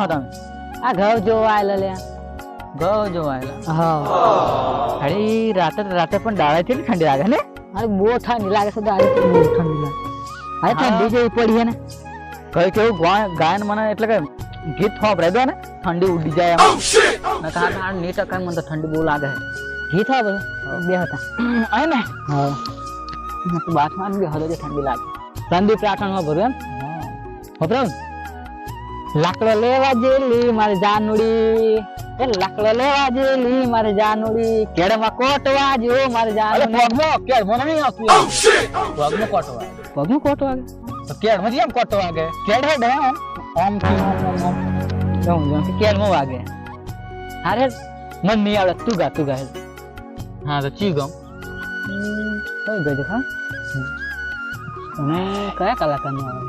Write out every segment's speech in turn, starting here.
તમે આ ઘઉં જોવા આયેલા લે ઘઉં જોવા આયેલા હા અરે રાતે પણ દાડા છે ઠંડી લાગે ને અરે બહુ ઠંડી લાગે છે દાડે બહુ ઠંડી લાગે અરે ઠંડી જેવી પડી છે ને કઈ કેવું ગાયન મને એટલે કે ગીત હોભરે દો ને ઠંડી ઉડી જાય એમ ને કા ની ટકા મને તો ઠંડી બહુ લાગે ઘી થા બધું બે હતા આય ને હા તો બાથમાં બી હદે ઠંડી લાગે ઠંડી પ્રાઠણમાં ભરું એમ ખબર લાકડો લેવા જેલી મારી જાનુડી એ લાકડો લેવા જેલી મારી જાનુડી કેડમાં કોટવા જો મારી જાનુડી પગમાં કેડ મને નહીં આવતું પગમાં કોટવા પગમાં કોટવા તો કેડ માં એમ કોટવા વાગે કેડ હેડ આમ થી જમ કેડમાં વાગે અરે મન નહીં આવડે તું ગા હા તો ચી ગમ કઈ ગયો ખા અને કયા કલાકારનું આવે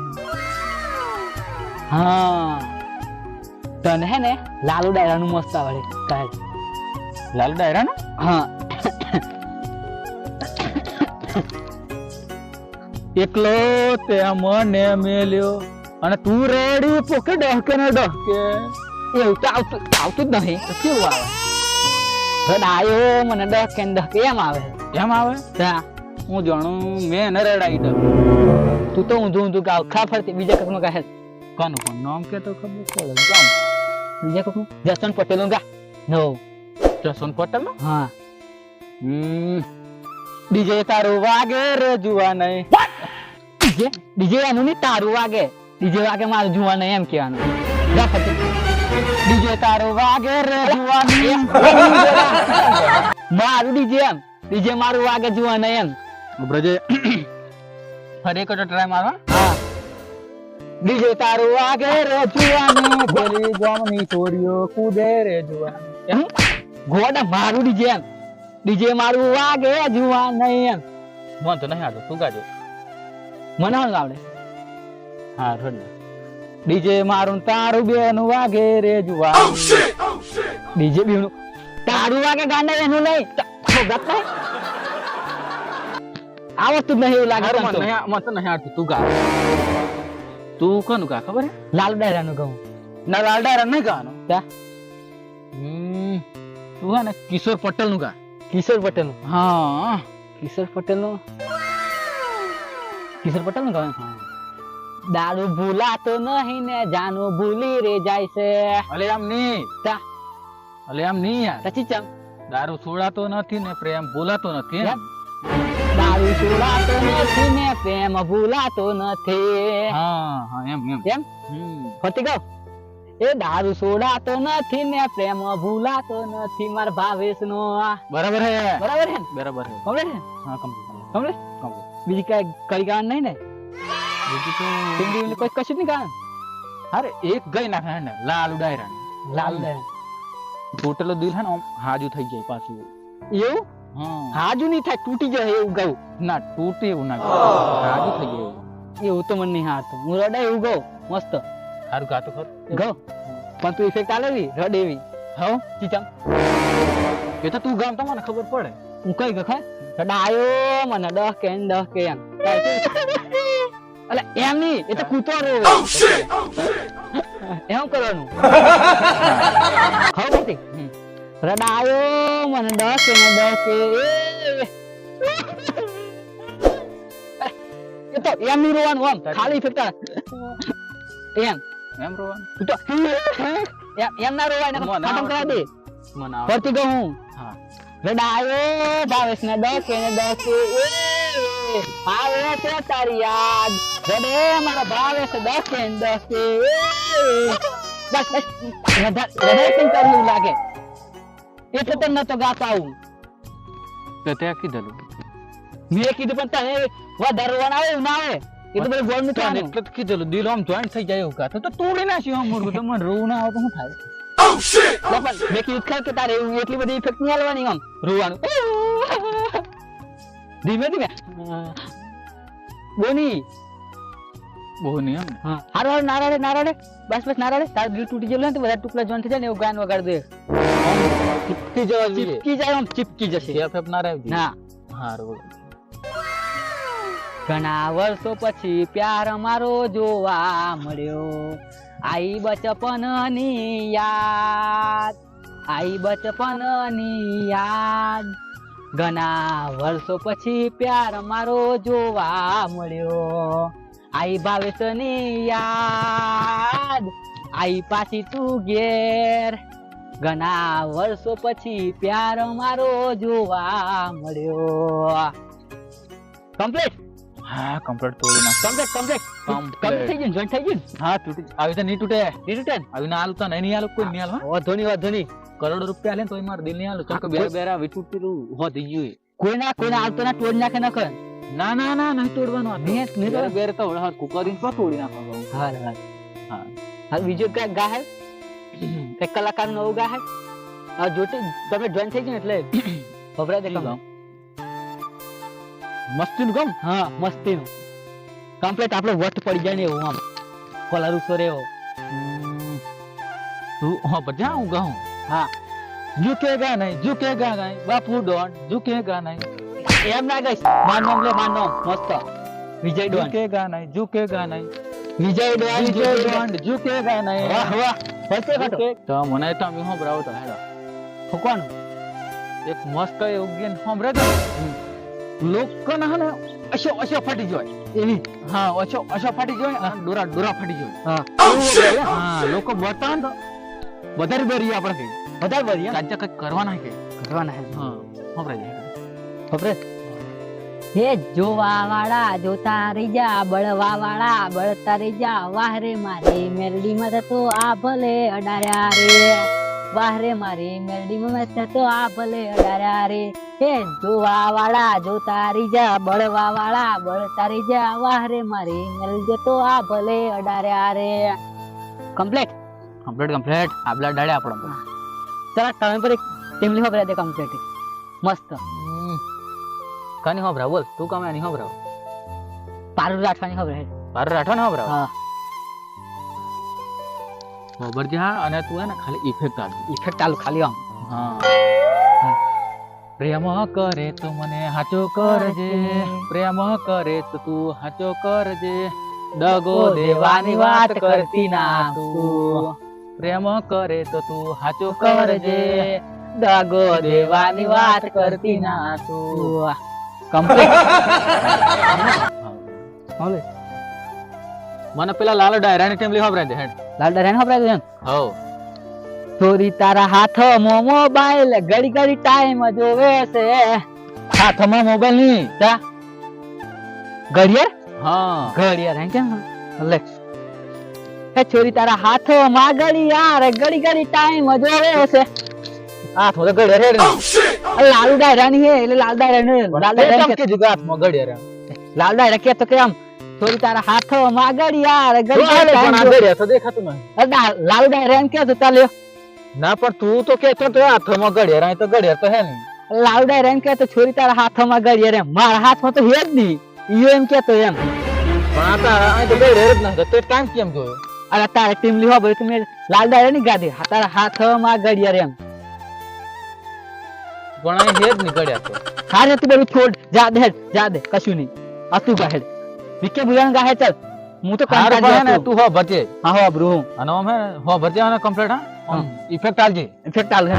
હા તને હે ને લાલુ ડાયરાનું મસ્ત આવડે કહે લાલુ ડાયરા ને હા એકલો તે મને મેલ્યો અને તું રેડી પોકે ડહકે ને ડહકે એવું તો આવતું જ નહીં તો કેવું આવે રડાયો મને ડહકે ને ડહકે એમ આવે એમ આવે ત્યાં હું જાણું મેં એને રેડાઈ દઉં તું તો ઊંધું ગાવ ખા ફરતી બીજા કકનું કહે કોનું કોણ નામ કે તો ખબર પડે ગામ બીજા કકનું જસવંત પટેલ નું ગા નો જસવંત પટેલ નો હા ડીજે તારું વાગે રે જુવા નહીં ડીજે એનું નહીં તારું વાગે ડીજે વાગે મારું જુવા નહીં એમ કહેવાનું જા ફરતી ડીજે તારું વાગે રે જુવા નહીં મારું ડીજે એમ ડીજે મારું વાગે જુવા નહીં એમ બ્રજે ફરી એક ટ્રાય મારવા હા ડીજે તારું વાગે રે જુવાની ગોલી ગોમની છોરીઓ કૂદે રે જુવાની એમ ગોડા મારું ડીજે એમ ડીજે મારું વાગે જુવા નહીં એમ મન તો નહીં આવતું તું ગાજો મને શું આવડે હા રોડ ડીજે મારું તારું બેનું વાગે રે જુવાની ડીજે બીનું તારું વાગે ગાંડા એનું નહીં ગત નહીં આ વસ્તુ નહીં એવું લાગે મન તો નહીં આવતું તું ગા તું કોનું ગા ખબર હે લાલ ડાયરાનું કહું ના લાલ ડાયરા નહીં ગાવાનું ત્યાં તું હે ને કિશોર પટેલ નું ગા કિશોર પટેલ નું હા કિશોર પટેલ નું કહું દારૂ ભૂલાતો નહીં ને જાનું ભૂલી રે જાય છે અલે આમ નહીં ત્યાં અલે આમ નહીં યાર પછી ચમ દારૂ છોડાતો નથી ને પ્રેમ ભૂલાતો નથી એમ? દારૂ છોડાતો નથી ને પ્રેમ ભૂલાતો નથી હા હા એમ એમ એમ ફતી કહો એ દારૂ છોડાતો નથી ને પ્રેમ ભૂલાતો નથી મારા ભાવેશ નો બરાબર હે બરાબર હે બરાબર હે ખબર હે હા કમ્પ્લીટ ખબર બીજી કઈ ગાન નહીં ને બીજું તો હિન્દી કોઈ કશું નહીં ગાન અરે એક ગઈ નાખે હે ને લાલ ડાયરા લાલ ટોટલ દિલ હે ને આમ હાજુ થઈ જાય પાછું એવું હા હાજુ નહીં થાય તૂટી જાય એવું ગાઉં ના તૂટે એવું ના હાજુ થઈ જાય એવું તો મને નહીં હારતું હું રડે એવું ગાઉં મસ્ત સારું ગાતો ખર ગાઉં પણ તું ઇફેક્ટ આલેવી રડ એવી હવ ચીચમ એ તો તું ગામ તો મને ખબર પડે હું કઈ ગખા રડાયો મને ડહકે એમ અલે એમ નહીં એ તો કૂતો રે એમ કરવાનું ખબર નથી રડાયો મને ડહકે એ તો એમ નહીં રોવાનું આમ ખાલી ફેરતા એમ એમ રોવાનું તું તો એમ ના રોવાય ને ખતમ કરા દે મને ફરતી કહું હું હા રડાયો ભાવેશ ને ડકે આવે છે તારી યાદ રડે મારો ભાવેશ ડકે બસ વધારે કરવું લાગે એટલે તો નતો ગાતો આવું તો તે કીધેલું મેં કીધું પણ તને વધારે રોવાના આવે ના આવે એ તો બધું ગોળ નું એટલે જ કીધેલું દિલ આમ જોઈન્ટ થઈ જાય એવું ગાતો તો તોડી નાખ્યું આમ મૂર્ખ તો મને રોવું ના આવે તો શું થાય મેં કીધું ખર કે તારે એવું એટલી બધી ઇફેક્ટ નહીં આલવાની આમ રોવાનું ધીમે ધીમે બોની બહુ નહીં એમ હા હારો નારાડે બસ નારાડે તાર દિલ તૂટી ગયેલું ને તો બધા ટુકડા જોઈન્ટ થઈ જાય ને એવું ગાન વગાડ દે ચીપકી જવા ચીપકી જાય આમ ચીપકી જશે એફ ના રહેવી ના હારું ઘણા વર્ષો પછી પ્યાર અમારો જોવા મળ્યો આઈ બચપનની યાદ, આઈ બચપનની યાદ, ઘણા વર્ષો પછી પ્યાર મારો જોવા મળ્યો. આઈ ભાવેશની યાદ, આઈ પાછી તું ઘેર, ઘણા વર્ષો પછી પ્યાર મારો જોવા મળ્યો. કમ્પ્લીટ. હા કમ્પ્લીટ તોડી નાખ. કમ્પ્લીટ કમ્પ્લીટ કમ્પ્લીટ થઈ ગયું. જોઈન્ટ થઈ ગયું. હા તૂટી આવી તો નહીં તૂટે. નહીં તૂટે. આવી ના આલું તો નહીં આલું કોઈ નહીં આલું. વાંધો નહીં વાંધો નહીં. કરોડો રૂપિયા લે તો મારું દિલ નહીં આલું. ચમકે બેરા બેરા વિટુટેલું હોતી ગયું. કોઈના આવતો ના તોડ નાખે નખર. ના ના ના નહીં તોડવાનું આ. નહીં બેરા બેરા તો હળ કુકરીને તો તોડી નાખવાનું. હા હા હા. હા બીજું કઈ ગા હે? કઈ કલાકાર નવું ગા હે? આ જોટી તમે જોઈન થઈ ગયું એટલે ખબરા દે કામ. મસ્તીનું ગમ. હા મસ્તીનું. કમ્પ્લીટ આપણે વટ પડી જાય ને એવું આમ. કોલા રૂસો રેવો. તું હા બધા હું ગાઉં. હા ઝુકેગા નહીં ઝુકેગા નહીં બાપુ ડોન ઝુકેગા નહીં. એમ ના ગઈશ. માનોમ લે માનોમ મસ્ત. વિજય ડોન. ઝુકેગા નહીં ઝુકેગા નહીં. વિજય ડોન વિજય ડોન ઝુકેગા નહીં. વાહ વાહ. ફરતે કાઢો. તો મને તો અમે સંભળાવો તો હેડો. કોણ? એક મસ્ત એવું ગીત સંભળે તો લોકોને હે ને અશો અશો ફાટી જાય. એવી. હા અશો અશો ફાટી જાય અને ડોરા ડોરા ફાટી જાય. હા હા લોકો બતાવે તો વધારે બરી આપણે કઈ વધારે બધી કાજ્જા કઈ કરવાના કે કરવાના હે. હા સંભળાઈ જાય. ખબર હે જોવા વાળા જોતા રહી જા, બળવા વાળા બળતા રહી જા, વાહ રે મારી મેરડી માં તો આ ભલે અડાર્યા રે, વાહ રે મારી મેરડી માં તો આ ભલે અડાર્યા રે. હે જોવા વાળા જોતા રહી જા, બળવા વાળા બળતા રહી જા, વાહ રે મારી મેરડી તો આ ભલે અડાર્યા રે. કમ્પ્લીટ કમ્પ્લીટ કમ્પ્લીટ આપલા ડાળે આપણો. ચલા તમે પર એક ટીમલી ખબર દે કમ્પ્લીટ મસ્ત. કાની સંભળાવ બોલ તું કામે નહીં સંભળાવ. પારું રાઠવાની ખબર હે. પાર રાઠો ને સંભળાવ. હા ખબર છે હા. અને તું હે ને ખાલી ઇફેક્ટ આલ. ઇફેક્ટ ચાલુ ખાલી આમ. હા પ્રેમ કરે તો મને હાચો કરજે, પ્રેમ કરે તો તું હાચો કરજે, દગો દેવાની વાત કરતી ના તું, પ્રેમ કરે તો તું હાચો કરજે, દગો દેવાની વાત કરતી ના તું. કમ્પ્લીટ. ઓલે મને પેલા લાલો ડાયરાની ટેમલી ખબરાઈ દે હેડ. લાલ દરેન ખબર છે. હો થોડી તારા હાથમાં મોબાઈલ ઘડી ઘડી ટાઈમ જોવે છે. હાથમાં મોબાઈલ ની તા ઘડિયાળ હા ઘડિયાળ હે કેમ લે હે છોરી તારા હાથમાં ઘડિયાળ ઘડી ઘડી ટાઈમ જોવે છે. હાથમાં તો ઘડિયાળ હેડ ને. લાલુ ડાયરાની હે એટલે લાલ ડાયરા કે જુગા હાથમાં ઘડિયાળ. લાલ ડાયરા કે તો કેમ છોરી તારા હાથમાં ઘડિયાળ ઘડી ઘડી પણ આ time ઘડિયાળ તો દેખાતું નહીં. લાલુ ડાયરા એમ કે તો ચાલ્યો. ના પણ તું તો કે તો હાથમાં ઘડિયાળ અહીં તો ઘડિયાળ તો હે નહીં. લાલુ ડાયરા એમ કે તો છોરી તારા હાથમાં ઘડિયાળ એમ મારા હાથમાં તો હે જ નહીં. ઈયો એમ કેતો એમ પણ આ તારા અહીં તો ઘડિયાળ જ નથી તો ટાઈમ કેમ જોયો. અરે તારે ટીમ લીવા ભાઈ તમે લાલ ડાયરા ની ગાડી તારા હાથમાં ઘડિયાળ એમ પણ અહીં હે જ નહીં ઘડિયાળ તો. હારે તું બધું છોડ જા દે કશું નહીં. અતું ગાહેડ વિકે બુલાન ગાહે ચાલ હું તો હારું કંટાળી પણ હે ને ગયો તું હો ભરજે. હા હો બ્રો અને આમ હે ને હો ભરજે અને કમ્પ્લીટ હા ઇફેક્ટ આલજે. ઇફેક્ટ આલ હે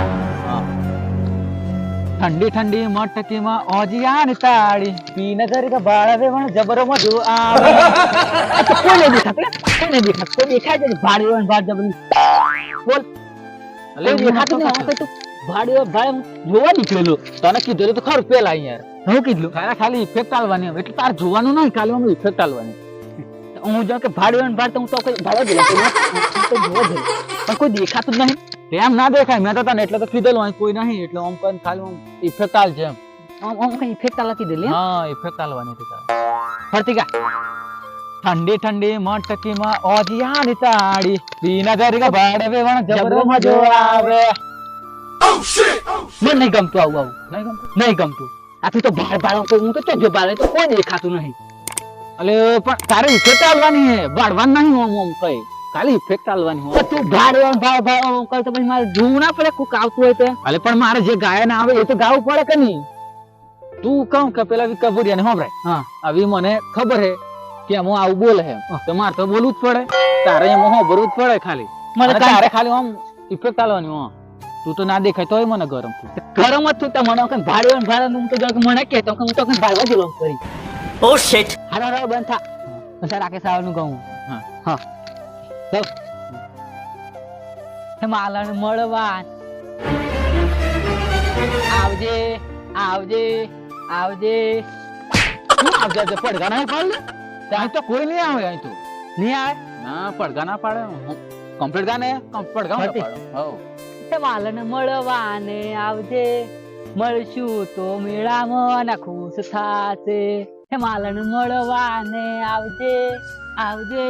ઠંડી ઠંડી મટકી માં ઓજિયાની તાળી પી નગર કે ભાળવે પણ જબરો મજો આવે. કોને દેખાત કોઈ દેખાય છે ભાડ્યો ભાડ જબરી બોલ એટલે કોઈ દેખાતું નહીં આ તો ભાડ્યો ભાડ જોવા નીકળેલો તને કીધું તો ખરું પેલા યાર. હું કીધું ખાલી ઇફેક્ટ આલવાની એટલે તાર જોવાનું નહીં ખાલી આમ ઇફેક્ટ આલવાની. હું જો કે ભાડ્યો ભાડ તો હું તો કોઈ ભાડો જ તો જોવા જ પણ કોઈ દેખાતું જ નહીં. એમ ના દેખાય મેં તો તને એટલે તો કીધેલું અહીં કોઈ નહીં એટલે આમ કઈ ખાલી આમ ઇફેક્ટ આલજે એમ. આમ કઈ ઇફેક્ટ આલા કીધેલી હા ઇફેક્ટ આલવાની છે તારે. ફરતી કા ઠંડી ઠંડી મટકી માં ઓજિયાની તાળી પી નગર કે ભાળવે પણ જબરો મજો આવે. મને નહીં ગમતું આવું નહીં ગમતું નહીં ગમતું. આથી તો ભાડ ભાડ હું તો જો ભાડે તો કોઈ દેખાતું નહીં. એટલે પણ તારે ઇફેક્ટ આલવાની હે બાળવાનું નહીં આમ આમ કઈ ખાલી ઇફેક્ટ આલવાની હોય. તું ભાડે ભાડ કર તો પછી મારે જોવું ના પડે કોક આવતું હોય તો. અલે પણ મારે જે ગાયન આવે એ તો ગાવું પડે કે નહીં. તું કહું કે પેલા કબૂરિયા ને સાંભળાય હા આવી મને ખબર હે કે હું આવું બોલે હે તો મારે તો બોલવું જ પડે. તારે એમાં હું ભરવું જ પડે ખાલી મને અને તારે ખાલી આમ ઇફેક્ટ આલવાની હો તું તો ના દેખાય તોય મને ગરમ થાય. ગરમ જ તું મને કઈ ભાડે હું તો જો મને કે તો હું તો કઈ ભાડવા જેલો કરી ઓ શિટ હારો બંધ થા પછી રાકેશ આવવાનું કહું હા હા ચાલ હે માલણ મળવા આવજે આવજે આવજે તું આવજે તે પડઘા ના પાડ લે ત્યાં તો કોઈ નહીં આવે અહીં તો નહીં આવે ના પડઘા ના પાડે કમ્પ્લીટ ગાને પડઘા ના ફરતી. પાડે હો હે માલણ મળવાને આવજે મળશું તો મેળામાં ના ખુશ થાશે હે માલણ મળવાને આવજે આવજે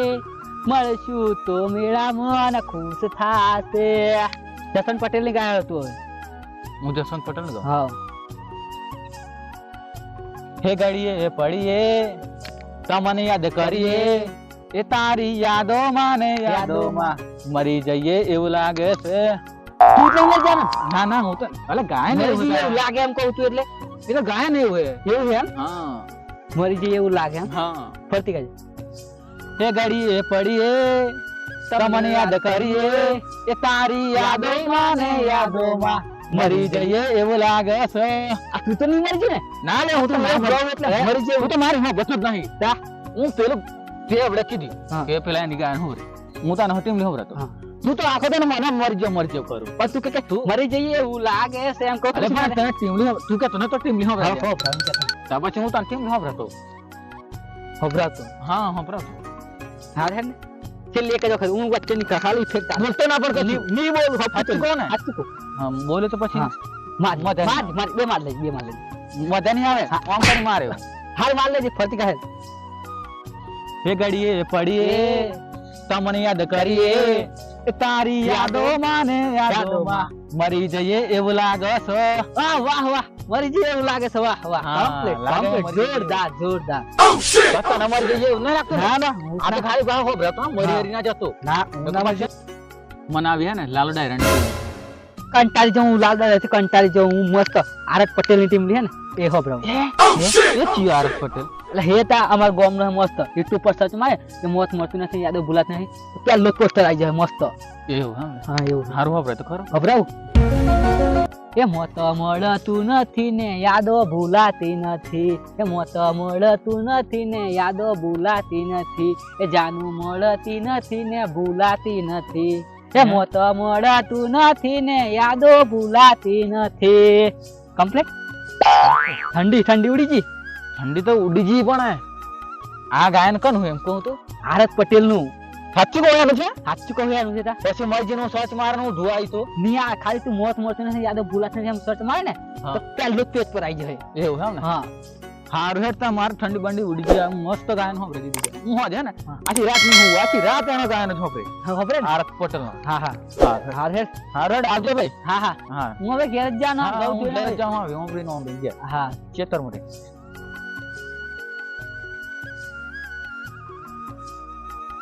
મળશું તો મેળામાં ના ખુશ થાશે જસન પટેલ ની ગાયો હતું હવે હું જસવંત પટેલ ને હા હે ઘડીએ એ પડીએ તમને યાદ કરીએ એ તારી યાદોમાં ને યાદોમાં મરી જઈએ એવું લાગે છે. તું એટલે નહીં જાણે ના ના હું તો અલે ગાય ને મરી જઈએ એવું લાગે એમ કહું છું એટલે એ તો ગાય ને એવું એવું છે એમ હા મરી જઈએ એવું લાગે એમ હા ફરતી કાજે હે ઘડીએ પડીએ તમને યાદ કરીએ એ તારી યાદોમાં ને યાદોમાં મરી જઈએ એવું લાગે છે. આ તું તો નહીં મરી જઈએ ને ના લે હું તો ના બહુ એટલે મરી જઈએ હું તો મારી હા બચત નહીં તા હું પેલું તે આપણે કીધી હા. કે પેલા એની ગાય હું રે હું તને હટીમ લેવ રહેતો હા. તું તો આખો તને મને મરજો કરું પણ તું કે મરી જઈએ એવું લાગે છે એમ કહું અરે છું પણ તને ટીમલી તું કે તને તો ટીમલી હવે હા હો ભાઈ કે તા પછી હું તને ટીમલી હવે રહેતો હબરાતો હા હા બરાબર હા હે ને છેલ્લી એક જ વખત હું વચ્ચે ની ખાલી ફેંકતા બોલતો ના પણ ની બોલ સાચું કોને હાચું કહું હા બોલે તો પછી હા. માર મજા માર નહીં. માર બે માર લેજે મજા નહીં આવે આમ કરી મારે હાલ માર લેજે ફરતી કહે હે ઘડીએ પડીએ તમને યાદ કરીએ એ તારી યાદોમાં ને યાદોમાં મરી જઈએ એવું લાગે છે. વાહ વાહ વાહ મરી જઈએ એવું લાગે છે વાહ વાહ હા, કમ્પ્લીટ લાગે કમ્પ્લીટ મરી જઈએ. જોરદાર જોરદાર તને મરી જઈએ એવું ના લાગતું ને? ના ના આ તો ખાલી ભાવ હોભ રહેતો મરી હા. હરી ના જતો ના તો ખબર છે મનાવી હે ને લાલો ડાયરન કંટાળી જાઉં હું લાલદાર હતી કંટાળી જાઉં હું મસ્ત આરત પટેલ ની ટીમ લી હે ને એ હોભરાવ એ ચિયો આરસ પટેલ એટલે હે તા અમાર ગામ નો મસ્ત યુટ્યુબ પર સર્ચ મારે કે મોત મળતું નથી યાદો ભૂલાત નહીં પેલો પોસ્ટર આવી જાય મસ્ત એવું હા હા એવું હારું હોભ રહેતો ખરો હોભરાવ એ મોત મળતું નથી ને યાદો ભૂલાતી નથી એ મોત મળતું નથી ને યાદો ભૂલાતી નથી એ જાનું મળતી નથી ને ભૂલાતી નથી એ મોત મળતું નથી ને યાદો ભૂલાતી નથી કમ્પ્લીટ ઠંડી ઠંડી ઉડી જી ઠંડી તો ઉડી જી પણ આ ગાયન કનું એમ કહું તો આરત પટેલ નું સાચું કહવાનું છે સાચું કહ્યું છે તા પછી મરજી નું સર્ચ મારનું ધુઆઈ તો નિયા ખાલી તું મોત મળતું નથી યાદો ભૂલાતી નથી એમ સર્ચ મારે ને હા. તો પેલું પેજ પર આવી જાય એવું હે ને હા હારું હેડતા માર ઠંડી બંડી ઉડી ગયા મસ્ત ગાયન હોભરી દીધી હું હોજ હે ને હા. આખી રાત ની હું આખી રાત એનો ગાયન જ હોભરી ખબર ને આરત પટેલ નો હા હા હા હેડ હારું હેડ આવજો ભાઈ હા હા હા હું હવે ઘેર જ જાનો હા ગઉ હું છું ઘરે જાઉં હવે હોભરી નો હોભરી ગયા હા ચેતર મોટે